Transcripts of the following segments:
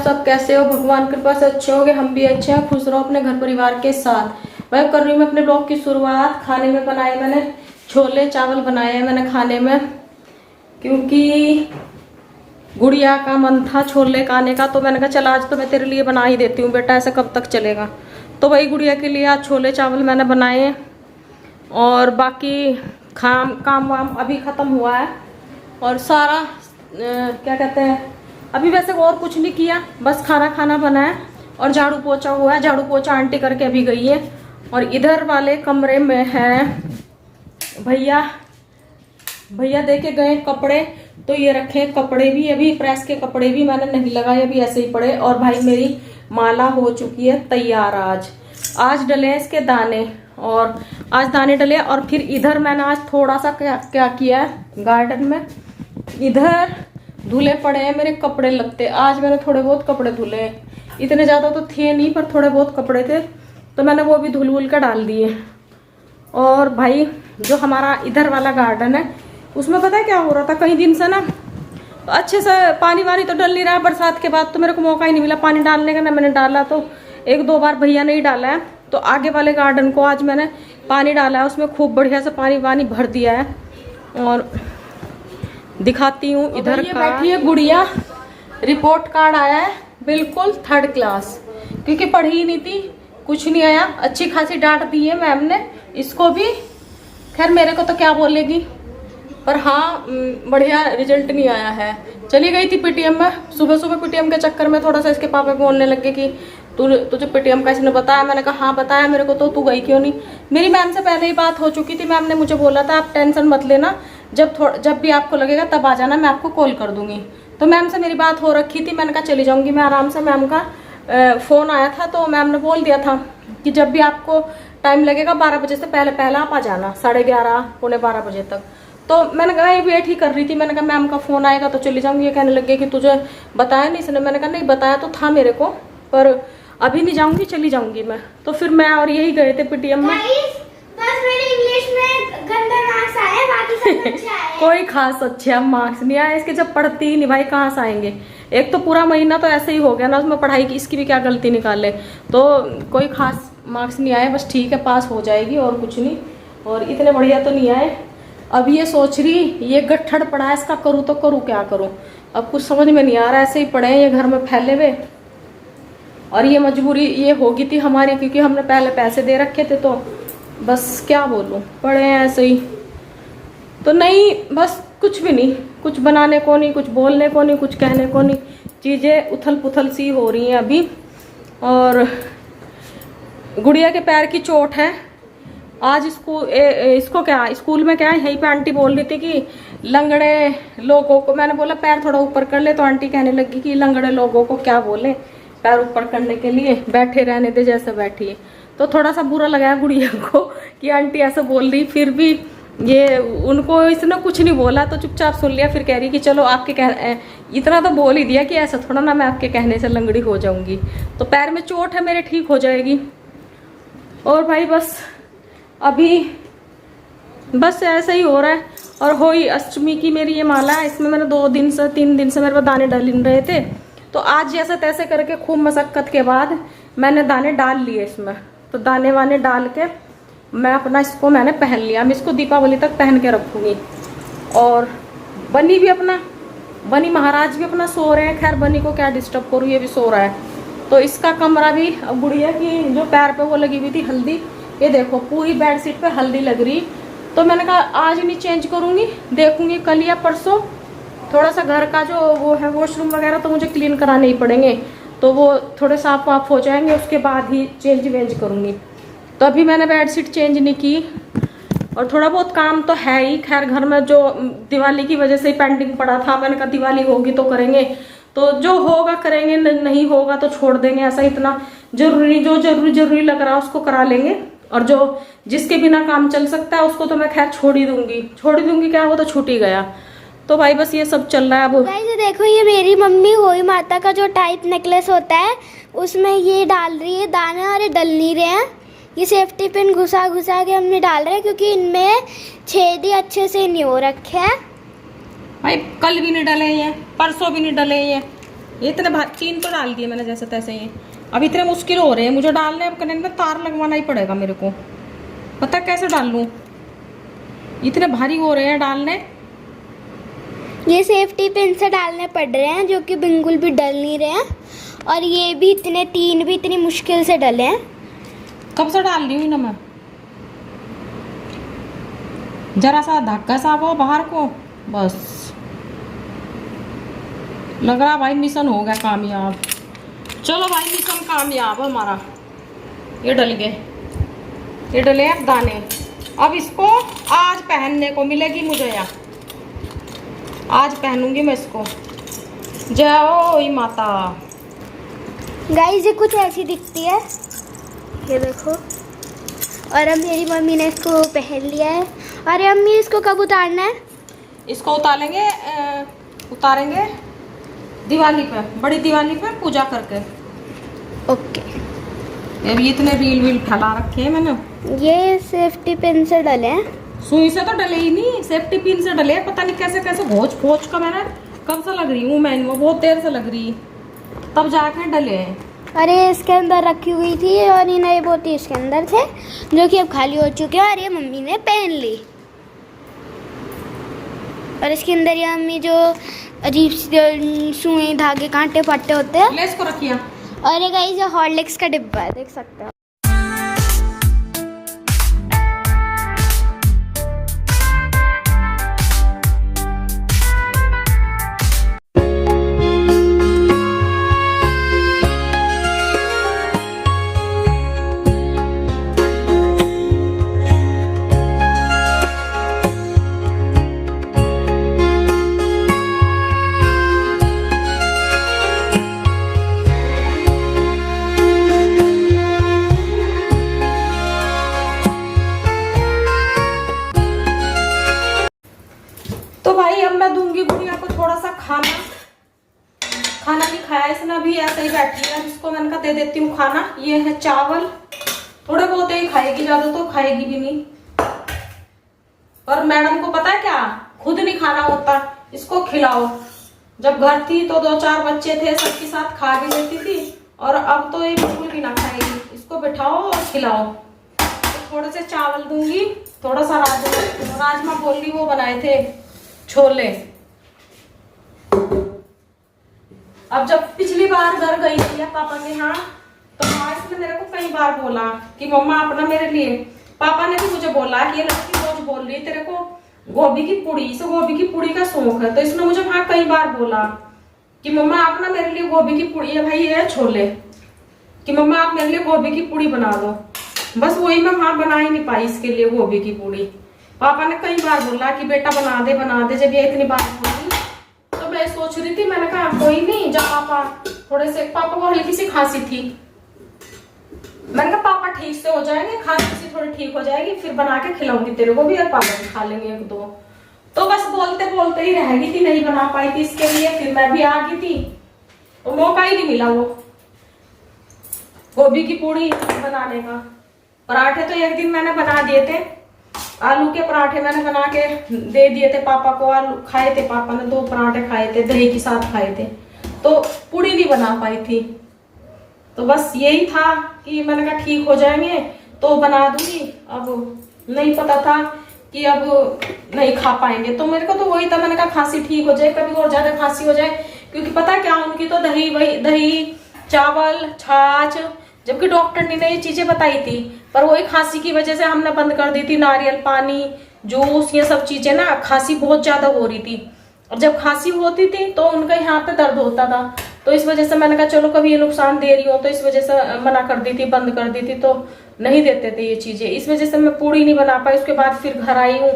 सब कैसे हो? भगवान कृपा से अच्छे होगे, हम भी अच्छे हैं। खुश रहो अपने घर परिवार के साथ। मैं कर रही हूँ अपने ब्लॉग की शुरुआत। खाने में बनाए मैंने छोले चावल बनाए हैं मैंने खाने में, क्योंकि गुड़िया का मन था छोले खाने का, तो मैंने कहा चल आज तो मैं तेरे लिए बना ही देती हूँ बेटा, ऐसे कब तक चलेगा। तो वही गुड़िया के लिए आज छोले चावल मैंने बनाए। और बाकी काम वाम अभी ख़त्म हुआ है और सारा क्या कहते हैं, अभी वैसे और कुछ नहीं किया, बस खाना बना है और झाड़ू पोछा हुआ है। झाड़ू पोछा आंटी करके अभी गई है। और इधर वाले कमरे में है भैया दे के गए कपड़े, तो ये रखे कपड़े भी, अभी प्रेस के कपड़े भी मैंने नहीं लगाए, अभी ऐसे ही पड़े। और भाई मेरी माला हो चुकी है तैयार। आज डले हैं इसके दाने, और आज दाने डले। और फिर इधर मैंने आज थोड़ा सा क्या किया है गार्डन में, इधर धुले पड़े हैं मेरे कपड़े लगते। आज मैंने थोड़े बहुत कपड़े धुले हैं, इतने ज़्यादा तो थे नहीं पर थोड़े बहुत कपड़े थे, तो मैंने वो भी धुल कर डाल दिए। और भाई जो हमारा इधर वाला गार्डन है उसमें पता है क्या हो रहा था, कई दिन से ना अच्छे से पानी वानी तो डल नहीं रहा। बरसात के बाद तो मेरे को मौका ही नहीं मिला पानी डालने का, ना मैंने डाला तो एक दो बार भैया ने ही डाला है। तो आगे वाले गार्डन को आज मैंने पानी डाला है, उसमें खूब बढ़िया से पानी वानी भर दिया है। और दिखाती हूँ इधर का। बैठी है गुड़िया, रिपोर्ट कार्ड आया है बिल्कुल 3rd क्लास, क्योंकि पढ़ी ही नहीं थी, कुछ नहीं आया। अच्छी खासी डांट दी है मैम ने इसको भी, खैर मेरे को तो क्या बोलेगी, पर हाँ बढ़िया रिजल्ट नहीं आया है। चली गई थी पीटीएम में, सुबह पीटीएम के चक्कर में थोड़ा सा इसके पापा बोलने लगे कि तुझे पीटीएम का इसने बताया। मैंने कहा हाँ बताया मेरे को, तो तू गई क्यों नहीं। मेरी मैम से पहले ही बात हो चुकी थी, मैम ने मुझे बोला था आप टेंशन मत लेना, जब भी आपको लगेगा तब आ जाना, मैं आपको कॉल कर दूंगी। तो मैम से मेरी बात हो रखी थी, मैंने कहा चली जाऊंगी मैं आराम से। मैम का फ़ोन आया था तो मैम ने बोल दिया था कि जब भी आपको टाइम लगेगा 12 बजे से पहले आप आ जाना, 11:30 पौने 12 बजे तक। तो मैंने कहा ये वेट ही कर रही थी, मैंने कहा मैम का फ़ोन आएगा तो चली जाऊंगी। ये कहने लगे कि तुझे बताया नहीं इसने। मैंने कहा नहीं बताया तो था मेरे को, पर अभी नहीं जाऊंगी, चली जाऊंगी मैं। तो फिर मैं और यही गए थे पीटीएम में। बस मेरे इंग्लिश में गंदा मार्क्स आए, बाकी सब अच्छे आए। कोई खास अच्छे मार्क्स नहीं आए इसके, जब पढ़ती ही नहीं भाई कहाँ से आएंगे। एक तो पूरा महीना तो ऐसे ही हो गया ना, उसमें पढ़ाई की इसकी भी क्या गलती निकाले, तो कोई खास मार्क्स नहीं आए। बस ठीक है पास हो जाएगी और कुछ नहीं, और इतने बढ़िया तो नहीं आए। अब ये सोच रही ये गट्ठड़ पड़ा है इसका, करूँ तो करूँ क्या करूँ, अब कुछ समझ में नहीं आ रहा। ऐसे ही पड़े हैं ये घर में फैले हुए, और ये मजबूरी ये होगी थी हमारी, क्योंकि हमने पहले पैसे दे रखे थे, तो बस क्या बोलूँ पड़े हैं ऐसे ही। तो नहीं बस कुछ भी नहीं, कुछ बनाने को नहीं, कुछ बोलने को नहीं, कुछ कहने को नहीं, चीज़ें उथल पुथल सी हो रही हैं अभी। और गुड़िया के पैर की चोट है। आज इसको क्या स्कूल में क्या है, यहीं पे आंटी बोल रही थी कि लंगड़े लोगों को, मैंने बोला पैर थोड़ा ऊपर कर ले, तो आंटी कहने लगी कि लंगड़े लोगों को क्या बोले, पैर ऊपर करने के लिए बैठे रहने दे जैसे बैठी है। तो थोड़ा सा बुरा लगा गुड़िया को कि आंटी ऐसे बोल रही, फिर भी ये उनको इसने कुछ नहीं बोला तो चुपचाप सुन लिया। फिर कह रही कि चलो आपके इतना तो बोल ही दिया कि ऐसा थोड़ा ना मैं आपके कहने से लंगड़ी हो जाऊंगी, तो पैर में चोट है मेरे, ठीक हो जाएगी। और भाई बस अभी बस ऐसा ही हो रहा है। और होई अष्टमी की मेरी ये माला है, इसमें मैंने 3 दिन से मेरे पास दाने डल रहे थे, तो आज जैसे तैसे करके खूब मशक्कत के बाद मैंने दाने डाल लिए इसमें। तो दाने वाने डाल के मैं अपना इसको मैंने पहन लिया। मैं इसको दीपावली तक पहन के रखूँगी। और बनी महाराज भी अपना सो रहे हैं, खैर बनी को क्या डिस्टर्ब करूँ, ये भी सो रहा है। तो इसका कमरा भी, गुड़िया की जो पैर पे वो लगी हुई थी हल्दी, ये देखो पूरी बेडशीट पे हल्दी लग रही। तो मैंने कहा आज नहीं चेंज करूँगी, देखूँगी कल या परसों। थोड़ा सा घर का जो वो है वॉशरूम वगैरह तो मुझे क्लीन कराने ही पड़ेंगे, तो वो थोड़े साफ वाफ हो जाएंगे, उसके बाद ही चेंज वेंज करूँगी। तो अभी मैंने बेडशीट चेंज नहीं की। और थोड़ा बहुत काम तो है ही, खैर घर में जो दिवाली की वजह से पेंडिंग पड़ा था, मैंने कहा दिवाली होगी तो करेंगे, तो जो होगा करेंगे, नहीं होगा तो छोड़ देंगे। ऐसा इतना जरूरी लग रहा है उसको करा लेंगे, और जो जिसके बिना काम चल सकता है उसको तो मैं खैर छोड़ ही दूंगी क्या, वो तो छूट ही गया। तो भाई बस ये सब चल रहा है अब। गाइस देखो ये मेरी मम्मी होई माता का जो टाइट नेकलेस होता है उसमें ये डाल रही है दाने, और ये डल नहीं रहे हैं। ये सेफ्टी पिन घुसा के हमने डाल रहे हैं, क्योंकि इनमें छेद ही अच्छे से नहीं हो रखे हैं। भाई कल भी नहीं डले ये, परसों भी नहीं डले ये, ये इतने 3 तो डाल दिए मैंने जैसे तैसे ही। अब इतने मुश्किल हो रहे हैं मुझे डालने, अब कनेक्ट में तार लगवाना ही पड़ेगा मेरे को। पता कैसे डाल लूँ, इतने भारी हो रहे हैं डालने। ये सेफ्टी पिन से डालने पड़ रहे हैं जो कि बिल्कुल भी डल नहीं रहे हैं, और ये भी 3 भी इतनी मुश्किल से डले हैं। कब से डाल रही हूँ ना मैं, जरा सा धक्का सा वो बाहर को, बस लग रहा भाई मिशन हो गया कामयाब। चलो भाई मिशन कामयाब हमारा। ये डल गए, ये डले अब दाने। अब इसको आज पहनने को मिलेगी मुझे, या आज पहनूंगी मैं इसको। जय हो माता। गाइस ये कुछ ऐसी दिखती है, ये देखो। और अब मेरी मम्मी ने इसको पहन लिया है। अरे अम्मी इसको कब उतारना है? इसको उतारेंगे दिवाली पे, बड़ी दिवाली पे पूजा करके। ओके। अभी इतने रील फैला रखे हैं मैंने। ये सेफ्टी पिन से डले हैं। सुई से तो डले ही नहीं, सेफ्टी पिन से डले। पता नहीं कैसे कैसे भोज का मैंने कब से लग रही हूँ मैं, वो बहुत देर से लग रही, तब जाके डले हैं। अरे इसके अंदर रखी हुई थी और ये नए बोती इसके अंदर थे जो कि अब खाली हो चुके हैं, और ये मम्मी ने पहन ली। और इसके अंदर ये मम्मी जो अजीब सी सुई धागे कांटे पट्टे होते हैं। लेस को रखिए। और ये गाइस ये हॉर्लिक्स का डिब्बा है, देख सकते हो। तो भाई अब मैं दूंगी गुड़िया को थोड़ा सा खाना। खाना नहीं खाया इसने, अभी ऐसे ही बैठी है। इसको मैंने कहा दे देती हूँ खाना। ये है चावल, थोड़े बहुत ही खाएगी, ज्यादा तो खाएगी भी नहीं। और मैडम को पता है क्या, खुद नहीं खाना होता, इसको खिलाओ। जब घर थी तो 2-4 बच्चे थे, सबके साथ खा भी लेती थी, और अब तो ये बिल्कुल भी ना खाएगी। इसको बिठाओ और खिलाओ। तो थोड़े से चावल दूंगी, थोड़ा सा राजमा बोल रही वो बनाए थे छोले। अब जब पिछली बार घर गई थी पापा के यहाँ, तो माँ इसने मेरे को कई बार बोला कि मम्मा अपना मेरे लिए, पापा ने भी मुझे बोला कि ये लड़की रोज बोल रही तेरे को गोभी की पूड़ी, इसे गोभी की पूड़ी का शौक है। तो इसने मुझे वहां कई बार बोला कि मम्मा आप ना मेरे लिए गोभी की पूड़ी है, भाई ये है छोले, कि मम्मा आप मेरे लिए गोभी की पूड़ी बना दो। बस वही मैं वहां बना ही नहीं पाई इसके लिए गोभी की पूड़ी। पापा ने कई बार बोला कि बेटा बना दे। जब ये इतनी बार बोली तो मैं सोच रही थी, मैंने कहा कोई नहीं, जब पापा थोड़े से, पापा को हल्की सी खांसी थी, मैंने कहा पापा ठीक से हो जाएंगे, खांसी सी थोड़ी ठीक हो जाएगी, फिर बना के खिलाऊंगी तेरे को भी, और पापा भी खा लेंगे 1-2। तो बस बोलते बोलते ही रह गई थी, नहीं बना पाई थी इसके लिए। फिर मैं भी आ गई थी, तो मौका ही नहीं मिला वो गोभी की पूड़ी बनाने का। पराठे तो एक दिन मैंने बना दिए थे, आलू के पराठे मैंने बना के दे दिए थे पापा को। आलू खाए थे पापा ने, 2 पराठे खाए थे, दही के साथ खाए थे। तो पूड़ी नहीं बना पाई थी। तो बस यही था कि मैंने कहा ठीक हो जाएंगे तो बना दूंगी। अब नहीं पता था कि अब नहीं खा पाएंगे, तो मेरे को तो वही था, मैंने कहा खांसी ठीक हो जाए, कभी और ज्यादा खांसी हो जाए। क्योंकि पता क्या, उनकी तो दही चावल छाछ, जबकि डॉक्टर ने ये चीजें बताई थी, पर वही खांसी की वजह से हमने बंद कर दी थी। नारियल पानी, जूस, ये सब चीजें ना, खांसी बहुत ज्यादा हो रही थी। और जब खांसी होती थी तो उनका यहाँ पे दर्द होता था, तो इस वजह से मैंने कहा चलो कभी ये नुकसान दे रही हो, तो इस वजह से मना कर दी थी, बंद कर दी थी, तो नहीं देते थे ये चीजें। इस वजह से मैं पूड़ी नहीं बना पाई। उसके बाद फिर घर आई हूँ,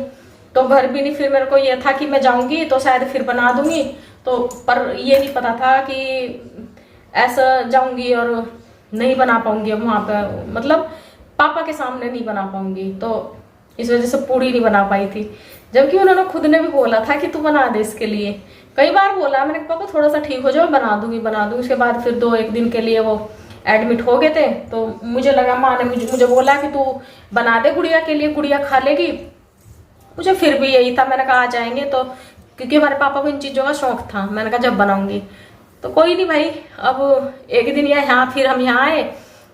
तो घर भी नहीं, फिर मेरे को ये था कि मैं जाऊंगी तो शायद फिर बना दूंगी, तो पर ये नहीं पता था कि ऐसा जाऊंगी और नहीं बना पाऊंगी अब वहां पे, मतलब पापा के सामने नहीं बना पाऊंगी। तो इस वजह से पूड़ी नहीं बना पाई थी, जबकि उन्होंने खुद ने भी बोला था कि तू बना दे इसके लिए। कई बार बोला मैंने, पापा थोड़ा सा ठीक हो जाओ, बना दूंगी। उसके बाद फिर 2-1 दिन के लिए वो एडमिट हो गए थे, तो मुझे लगा, माँ ने मुझे बोला कि तू बना दे गुड़िया के लिए, गुड़िया खा लेगी। मुझे फिर भी यही था, मैंने कहा आ जाएंगे तो, क्योंकि हमारे पापा को इन चीजों का शौक था। मैंने कहा जब बनाऊंगी, तो कोई नहीं भाई, अब एक दिन यहाँ फिर हम यहाँ आए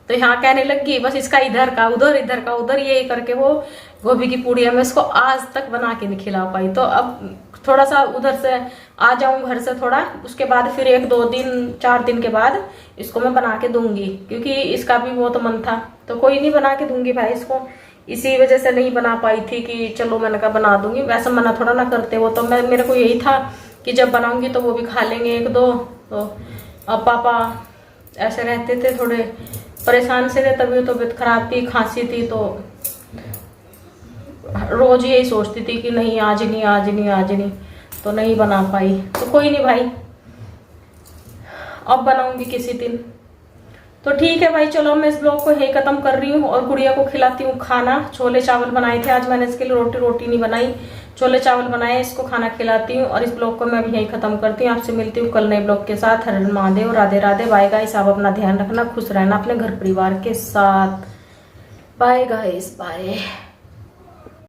तो यहाँ कहने लगी बस इसका इधर का उधर, इधर का उधर, ये करके वो गोभी की पूड़ियाँ मैं इसको आज तक बना के नहीं खिला पाई। तो अब थोड़ा सा उधर से आ जाऊं घर से थोड़ा, उसके बाद फिर 1-2 दिन 4 दिन के बाद इसको मैं बना के दूंगी, क्योंकि इसका भी वो तो मन था। तो कोई नहीं, बना के दूंगी भाई इसको। इसी वजह से नहीं बना पाई थी कि चलो मैंने कहा बना दूंगी, वैसे मना थोड़ा ना करते वो। तो मेरे को यही था कि जब बनाऊंगी तो वो भी खा लेंगे 1-2। तो अब पापा ऐसे रहते थे, थोड़े परेशान से थे, तबीयत खराब थी, खांसी थी, तो रोज यही सोचती थी कि नहीं आज नहीं आज नहीं आज नहीं, तो नहीं बना पाई। तो कोई नहीं भाई, अब बनाऊंगी किसी दिन। तो ठीक है भाई, चलो मैं इस ब्लॉग को यही खत्म कर रही हूँ और गुड़िया को खिलाती हूँ खाना। छोले चावल बनाए थे आज मैंने, इसके लिए रोटी नहीं बनाई, छोले चावल बनाए, इसको खाना खिलाती हूँ और इस ब्लॉग को मैं भी यही खत्म करती हूँ। आपसे मिलती हूँ कल नए ब्लॉग के साथ। हर हर महादेव, राधे राधे, बाय गाइस। आप अपना ध्यान रखना, खुश रहना अपने घर परिवार के साथ। Bye guys, bye.